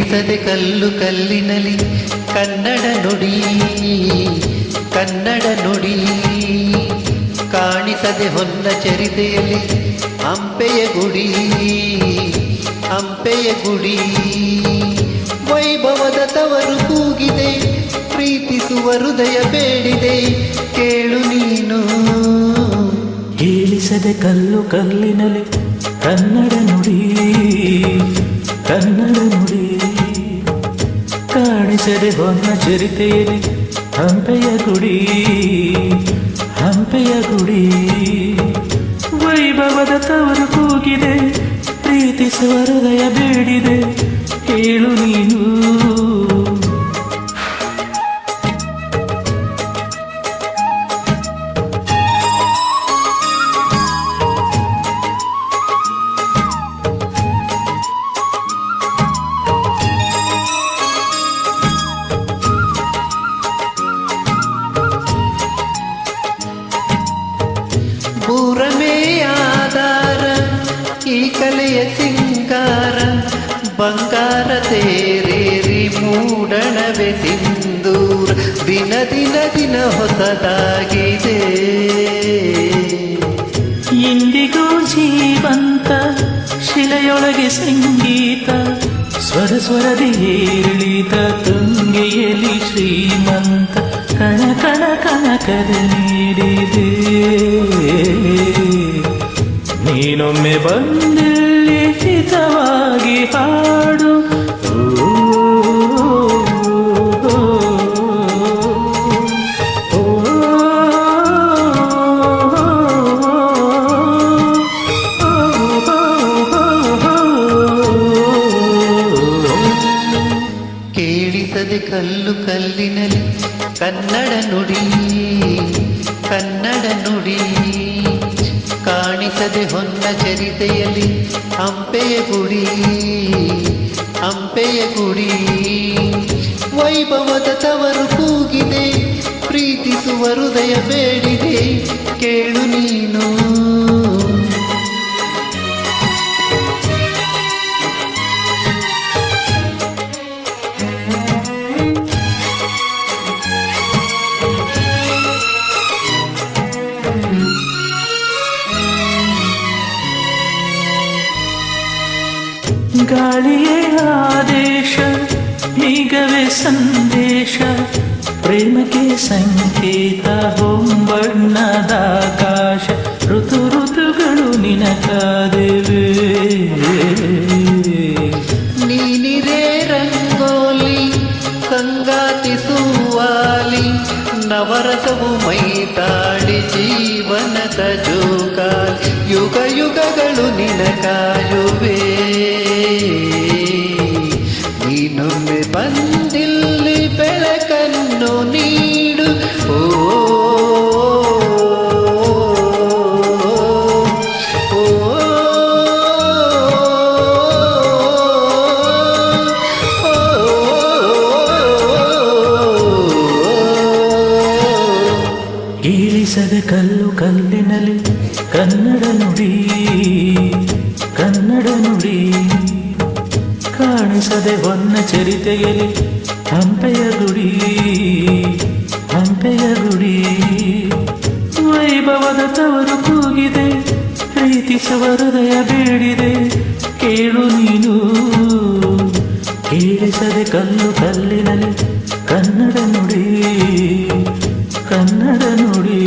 ಕೇಳಿಸದೆ ಕಲ್ಲು ಕಲ್ಲಿನಲಿ ಕನ್ನಡ ನುಡಿ ಕನ್ನಡ ನುಡಿ ಕಾಣಿಸದೆ ಹೊನ್ನ ಚರಿತೆಯಲ್ಲಿ ಹಂಪೆಯ ಗುಡಿ ಹಂಪೆಯ ಗುಡಿ ವೈಭವದ ತವರು ಕೂಗಿದೆ ಪ್ರೀತಿಸುವ ಹೃದಯ ಬೇಡಿದೆ ಕೇಳು ನೀನು ಕೇಳಿಸದೆ ಕಲ್ಲು ಕಲ್ಲಿನಲಿ ಕನ್ನಡ ನುಡಿ ಕನ್ನಡ ನುಡಿ ಕಾಣಿಸದೆ ಹೊನ್ನ ಚರಿತೆಯಲ್ಲಿ ಹಂಪೆಯ ಗುಡಿ ಹಂಪೆಯ ಗುಡಿ ವೈಭವದ ತವರು ಕೂಗಿದೆ ಪ್ರೀತಿಸುವ ಹೃದಯ ಬೇಡಿದೆ ಕೇಳು ನೀನು ಪೂರಮೇ ಆಧಾರ ಈ ಕಲೆಯ ಸಿಂಗಾರ ಬಂಗಾರ ತೇರೇರಿ ಮೂಡಣವೆ ಸಿಂಧೂರ ದಿನ ದಿನ ದಿನ ಹೊಸದಾಗಿದೆ ಇಂದಿಗೂ ಜೀವಂತ ಶಿಲೆಯೊಳಗೆ ಸಂಗೀತ ಸ್ವರ ಸ್ವರದಿ ಏರಿಳಿತ ತುಂಗೆಯಲ್ಲಿ ಶ್ರೀಮಂತ ಕಣ ಕಣ ಕಣಕದ ನೀಡಿದೆ ನೀನೊಮ್ಮೆ ಬಂದಲ್ಲಿ ಹಿತವಾಗಿ ಹಾಡು ಕೇಳಿಸದೆ ಕಲ್ಲು ಕಲ್ಲಿನಲಿ ಕನ್ನಡ ನುಡಿ ಕನ್ನಡ ನುಡಿ ಕಾಣಿಸದೆ ಹೊನ್ನ ಚರಿತೆಯಲ್ಲಿ ಹಂಪೆಯ ಗುಡಿ ಹಂಪೆಯ ಗುಡಿ ವೈಭವದ ತವರು ಕೂಗಿದೆ ಪ್ರೀತಿಸುವ ಹೃದಯ ಬೇಡಿದೆ ಕೇಳು ನೀನು ಗಾಳಿಯೇ ಆದೇಶ ಈಗವೇ ಸಂದೇಶ ಪ್ರೇಮಕ್ಕೆ ಸಂಕೇತ ಹೊಂಬಣ್ಣದ ಆಕಾಶ ಋತು ಋತುಗಳು ನಿನಕಾದೆವೆ ನೀನಿರೇ ರಂಗೋಲಿ ಸಂಗಾತಿ ಸುವಾಲಿ ನವರಸವು ಮೈತಾಡಿ ಜೀವನದ ಜೋಕಾಲಿ ಯುಗ ಯುಗಗಳು ನಿನ ಕಾಯುವೆ ನೀನೊಮ್ಮೆ ಬಂದಿಲ್ಲಿ ಬೆಳಕನ್ನು ನೀಡು ಓ ಕೇಳಿಸದ ಕಲ್ಲು ಕಲ್ಲಿನಲಿ ಕನ್ನಡ ನುಡಿ ಕನ್ನಡ ನುಡಿ ಕಾಣಿಸದೆ ಹೊನ್ನ ಚರಿತೆಯಲ್ಲಿ ಹಂಪೆಯ ಗುಡಿ ಹಂಪೆಯ ಗುಡಿ ವೈಭವದ ತವರು ಕೂಗಿದೆ ಪ್ರೀತಿಸುವ ಹೃದಯ ಬೇಡಿದೆ ಕೇಳು ನೀನು ಕೇಳಿಸದೆ ಕಲ್ಲು ಕಲ್ಲಿನಲಿ ಕನ್ನಡ ನುಡಿ ಕನ್ನಡ ನುಡಿ